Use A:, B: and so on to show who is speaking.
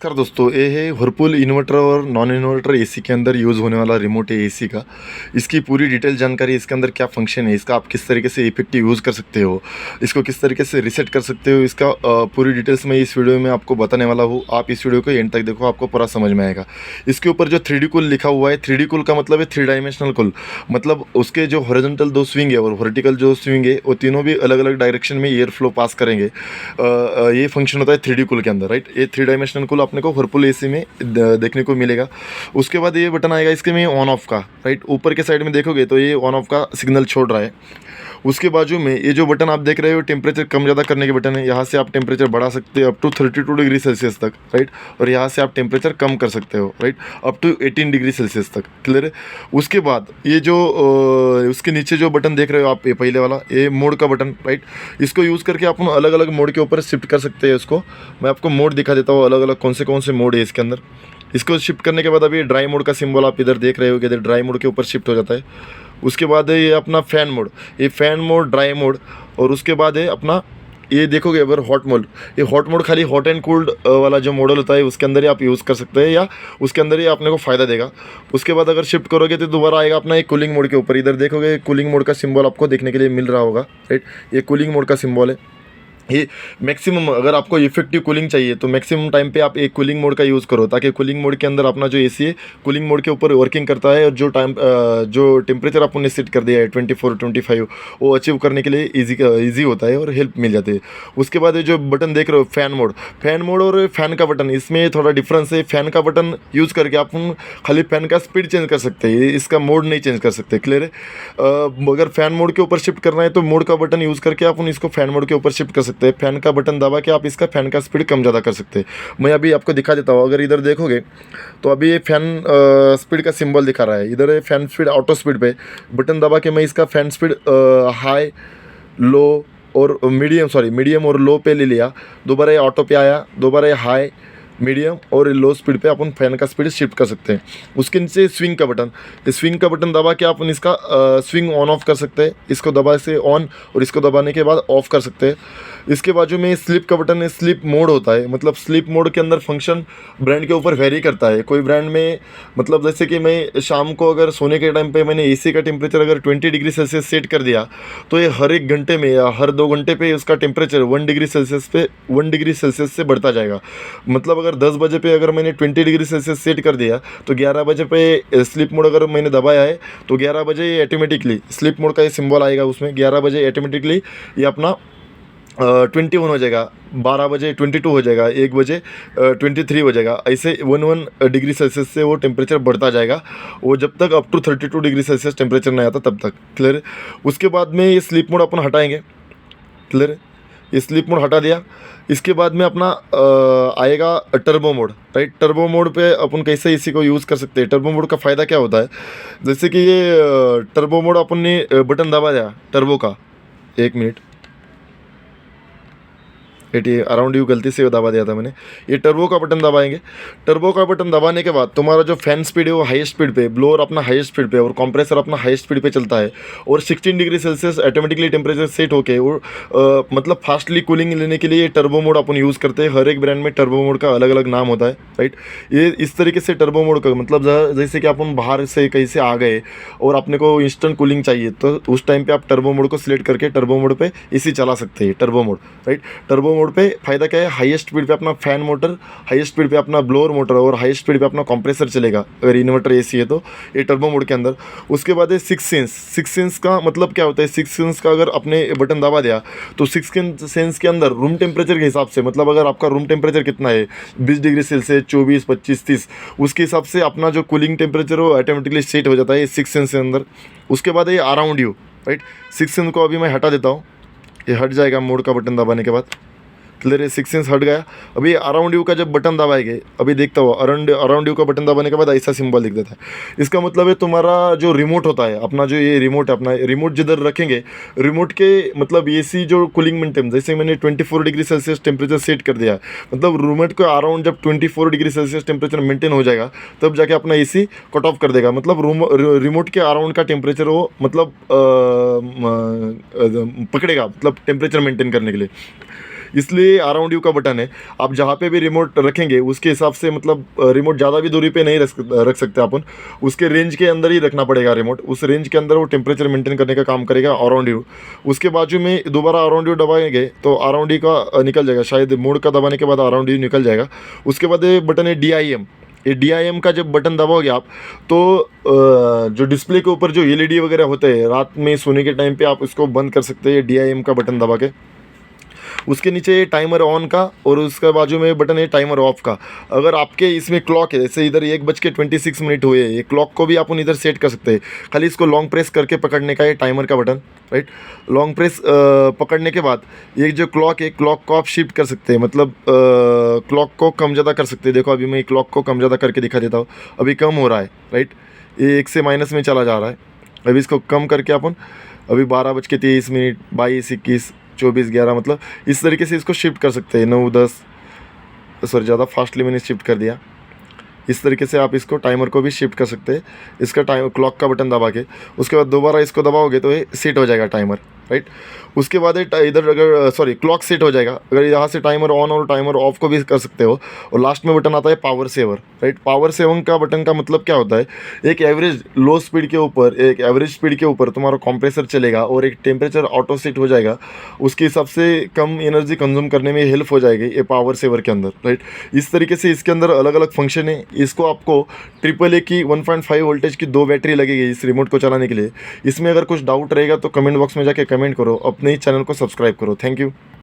A: नमस्कार दोस्तों, ये है व्हर्लपूल इन्वर्टर और नॉन इन्वर्टर एसी के अंदर यूज़ होने वाला रिमोट है एसी का। इसकी पूरी डिटेल जानकारी, इसके अंदर क्या फंक्शन है, इसका आप किस तरीके से इफेक्टिव यूज़ कर सकते हो, इसको किस तरीके से रीसेट कर सकते हो, इसका पूरी डिटेल्स मैं इस वीडियो में आपको बताने वाला हूँ। आप इस वीडियो को एंड तक देखो, आपको पूरा समझ में आएगा। इसके ऊपर जो 3D कूल लिखा हुआ है, 3D कूल का मतलब है 3 डायमेंशनल कूल। मतलब उसके जो हॉरिजॉन्टल 2 स्विंग है और वर्टिकल जो स्विंग है, वो तीनों भी अलग अलग डायरेक्शन में एयर फ्लो पास करेंगे। ये फंक्शन होता है 3D कूल के अंदर, राइट। ये 3 डायमेंशनल कूल अपने को व्हर्लपूल एसी में देखने को मिलेगा। उसके बाद ये बटन आएगा इसके में ऑन ऑफ का, राइट। ऊपर के साइड में देखोगे तो ये ऑन ऑफ का सिग्नल छोड़ रहा है। उसके बाजू में ये जो बटन आप देख रहे हो, टेम्परेचर कम ज़्यादा करने के बटन है। यहाँ से आप टेम्परेचर बढ़ा सकते हो अप टू 32 डिग्री सेल्सियस तक, राइट। और यहाँ से आप टेम्परेचर कम कर सकते हो, right, up to 18 degree celsius तक, क्लियर है। उसके बाद ये जो उसके नीचे जो बटन देख रहे हो आप, ये पहले वाला, ये मोड का बटन, राइट। इसको यूज़ करके आप अलग अलग मोड के ऊपर शिफ्ट कर सकते हैं। इसको मैं आपको मोड दिखा देता हूँ, अलग अलग कौन से मोड है इसके अंदर। इसको शिफ्ट करने के बाद अभी ड्राई मोड का सिंबल आप इधर देख रहे हो कि इधर ड्राई मोड के ऊपर शिफ्ट हो जाता है। उसके बाद है ये अपना फ़ैन मोड, ये फ़ैन मोड, ड्राई मोड। और उसके बाद है अपना ये देखोगे अगर हॉट मोड, ये हॉट मोड खाली हॉट एंड कूल्ड वाला जो मॉडल होता है उसके अंदर ही आप यूज़ कर सकते हैं, या उसके अंदर ही अपने को फ़ायदा देगा। उसके बाद अगर शिफ्ट करोगे तो दोबारा आएगा अपना एक कूलिंग मोड के ऊपर। इधर देखोगे कूलिंग मोड का सिंबल आपको देखने के लिए मिल रहा होगा, राइट। ये कूलिंग मोड का सिंबल है। ये मैक्सिमम, अगर आपको इफेक्टिव कूलिंग चाहिए तो मैक्सिमम टाइम पे आप एक कूलिंग मोड का यूज़ करो, ताकि कूलिंग मोड के अंदर अपना जो एसी है कूलिंग मोड के ऊपर वर्किंग करता है। और जो टेम्परेचर आपने सेट कर दिया है 24 25, वो अचीव करने के लिए ईजी होता है और हेल्प मिल जाती है। उसके बाद ये जो बटन देख रहे हो, फ़ैन मोड और फ़ैन का बटन, इसमें थोड़ा डिफरेंस है। फ़ैन का बटन यूज़ करके आप खाली फ़ैन का स्पीड चेंज कर सकते हैं, इसका मोड नहीं चेंज कर सकते, क्लियर है। अगर फ़ैन मोड के ऊपर शिफ्ट करना है तो मोड का बटन यूज़ करके आप इसको फ़ैन मोड के ऊपर शिफ्ट कर सकते हैं। फैन का बटन दबा के आप इसका फ़ैन का स्पीड कम ज़्यादा कर सकते हैं। मैं अभी आपको दिखा देता हूँ। अगर इधर देखोगे तो अभी ये फ़ैन स्पीड का सिंबल दिखा रहा है। इधर है फ़ैन स्पीड, ऑटो स्पीड पे बटन दबा के मैं इसका फ़ैन स्पीड हाई, लो और मीडियम और लो पे ले लिया। दोबारा ये ऑटो पे आया, दोबारा ये हाई, मीडियम और लो स्पीड पे अपन फैन का स्पीड शिफ्ट कर सकते हैं। उसके नीचे स्विंग का बटन, इस स्विंग का बटन दबा के अपन इसका स्विंग ऑन ऑफ कर सकते हैं। इसको दबा से ऑन और इसको दबाने के बाद ऑफ कर सकते हैं। इसके बाजू में स्लीप का बटन है, स्लीप मोड होता है। मतलब स्लीप मोड के अंदर फंक्शन ब्रांड के ऊपर वेरी करता है। कोई ब्रांड में, मतलब जैसे कि मैं शाम को अगर सोने के टाइम पे मैंने एसी का टेम्परेचर अगर 20 डिग्री सेल्सियस सेट कर दिया, तो ये हर 1 घंटे में या हर 2 घंटे पे उसका टेम्परेचर 1 डिग्री सेल्सियस से बढ़ता जाएगा। मतलब अगर 10 बजे पे अगर मैंने 20 डिग्री सेल्सियस सेट कर दिया, तो 11 बजे पे स्लीप मोड अगर मैंने दबाया है तो 11 बजे ये ऑटोमेटिकली स्लीप मोड का ये सिंबल आएगा उसमें। 11 बजे ऑटोमेटिकली ये अपना 21 हो जाएगा, 12 बजे 22 हो जाएगा, 1 बजे 23 हो जाएगा। ऐसे 1 डिग्री सेल्सियस से वो टेम्परेचर बढ़ता जाएगा, वो जब तक up to 32 degree celsius temperature नहीं आता तब तक, क्लियर है। उसके बाद में ये स्लीप मोड अपन हटाएंगे, क्लियर है। ये स्लीप मोड हटा दिया। इसके बाद में अपना आएगा turbo mode, right. Turbo mode पे अपन कैसे इसी को यूज़ कर सकते हैं। टर्बो मोड का फ़ायदा क्या होता है, जैसे कि ये टर्बो मोड अपन ने बटन दबा दिया टर्बो का, 1 मिनट, अराउंड यू गलती से दबा दिया था मैंने। ये टर्बो का बटन दबाएंगे। टर्बो का बटन दबाने के बाद तुम्हारा जो फैन स्पीड है वो हाईएस्ट स्पीड पे, ब्लोअर अपना हाईएस्ट स्पीड पे और कंप्रेसर अपना हाईएस्ट स्पीड पे चलता है। और 16 degree Celsius automatically temperature set होके और मतलब फास्टली कूलिंग लेने के लिए टर्बो मोड अपन यूज़ करते हैं। हर एक ब्रांड में टर्बो मोड का अलग अलग नाम होता है, राइट। ये इस तरीके से टर्बो मोड का मतलब जैसे कि अपन बाहर से कहीं से आ गए और अपने को इंस्टेंट कूलिंग चाहिए, तो उस टाइम पे आप टर्बो मोड को सिलेक्ट करके टर्बो मोड पे इसी चला सकते हैं, turbo mode, right. Turbo mode पे फ़ायदा क्या है, हाईएस्ट स्पीड पे अपना फैन मोटर, हाईएस्ट स्पीड पे अपना ब्लोअर मोटर और हाईएस्ट स्पीड पे अपना कंप्रेसर चलेगा अगर इन्वर्टर एसी है तो, ये टर्बो मोड के अंदर। उसके बाद है 6 सेंस का मतलब क्या होता है, 6 सेंस का अगर अपने बटन दबा दिया तो 6 सेंस के अंदर रूम टेम्परेचर के हिसाब से, मतलब अगर आपका रूम टेम्परेचर कितना है 20 डिग्री सेल्सियस, 24, 25, 30, उसके हिसाब से अपना जो कूलिंग टेम्परेचर हो ऑटोमेटिकली सेट हो जाता है 6 सेंस के अंदर। उसके बाद है अराउंड यू, राइट। 6 सेंस को अभी मैं हटा देता हूँ, ये हट जाएगा मोड का बटन दबाने के बाद, क्लियर है। 6 सेंस हट गया। अभी अराउंड यू का जब बटन दबाएंगे, अभी देखता हो अराउंड यू का बटन दबाने के बाद ऐसा सिंबल दिख देता है। इसका मतलब है तुम्हारा जो रिमोट होता है, अपना जो ये रिमोट है, अपना रिमोट जिधर रखेंगे, रिमोट के मतलब एसी जो कूलिंग मेंटेन, जैसे मैंने 24 डिग्री सेल्सियस टेम्परेचर सेट कर दिया, मतलब रिमोट को अराउंड जब 24 डिग्री सेल्सियस टेम्परेचर मेंटेन हो जाएगा तब जाके अपना एसी कट ऑफ कर देगा। मतलब रिमोट के अराउंड का टेम्परेचर वो मतलब पकड़ेगा, मतलब टेम्परेचर मेंटेन करने के लिए। इसलिए अराउंड यू का बटन है। आप जहाँ पे भी रिमोट रखेंगे उसके हिसाब से, मतलब रिमोट ज़्यादा भी दूरी पे नहीं रख सकते अपन, उसके रेंज के अंदर ही रखना पड़ेगा रिमोट। उस रेंज के अंदर वो टेम्परेचर मेंटेन करने का काम करेगा अराउंड यू। उसके बाजू में दोबारा अराउंड यू दबाएंगे तो अराउंड यू का निकल जाएगा, शायद मोड का दबाने के बाद अराउंड यू निकल जाएगा। उसके बाद ये बटन है DIM। ये DIM का जब बटन दबाओगे आप तो जो डिस्प्ले के ऊपर जो LED वगैरह होते हैं, रात में सोने के टाइम पे आप इसको बंद कर सकते हैं DIM का बटन दबा के। उसके नीचे टाइमर ऑन का और उसके बाजू में बटन है टाइमर ऑफ का। अगर आपके इसमें क्लॉक है, जैसे इधर 1:26 हुए, ये क्लॉक को भी आप इधर सेट कर सकते हैं। खाली इसको लॉन्ग प्रेस करके पकड़ने का है टाइमर का बटन, राइट। लॉन्ग प्रेस पकड़ने के बाद ये जो क्लॉक है, क्लॉक को आप शिफ्ट कर सकते हैं, मतलब क्लॉक को कम ज़्यादा कर सकते हैं। देखो अभी मैं क्लॉक को कम ज़्यादा करके दिखा देता हूँ, अभी कम हो रहा है, राइट। ये 1 से माइनस में चला जा रहा है। अभी इसको कम करके अपन अभी 12:23, 22, 21, 24, 11, मतलब इस तरीके से इसको शिफ्ट कर सकते हैं। 9, 10, सॉरी ज़्यादा फास्टली मैंने शिफ्ट कर दिया। इस तरीके से आप इसको टाइमर को भी शिफ्ट कर सकते हैं, इसका टाइम क्लॉक का बटन दबा के। उसके बाद दोबारा इसको दबाओगे तो ये सेट हो जाएगा टाइमर, राइट। उसके बाद इधर अगर सॉरी क्लॉक सेट हो जाएगा। अगर यहाँ से टाइमर ऑन और टाइमर ऑफ को भी कर सकते हो। और लास्ट में बटन आता है power saver, right. Power saver का बटन का मतलब क्या होता है, एक एवरेज लो स्पीड के ऊपर, एक एवरेज स्पीड के ऊपर तुम्हारा कंप्रेसर चलेगा और एक टेम्परेचर ऑटो सेट हो जाएगा। उसके हिसाब से कम एनर्जी कंज्यूम करने में हेल्प हो जाएगी ये पावर सेवर के अंदर, राइट। इस तरीके से इसके अंदर अलग अलग फंक्शन है। इसको आपको AAA की 1.5 वोल्टेज की 2 बैटरी लगेगी इस रिमोट को चलाने के लिए। इसमें अगर कुछ डाउट रहेगा तो कमेंट बॉक्स में जाके कमेंट करो, अपने ही चैनल को सब्सक्राइब करो। Thank you.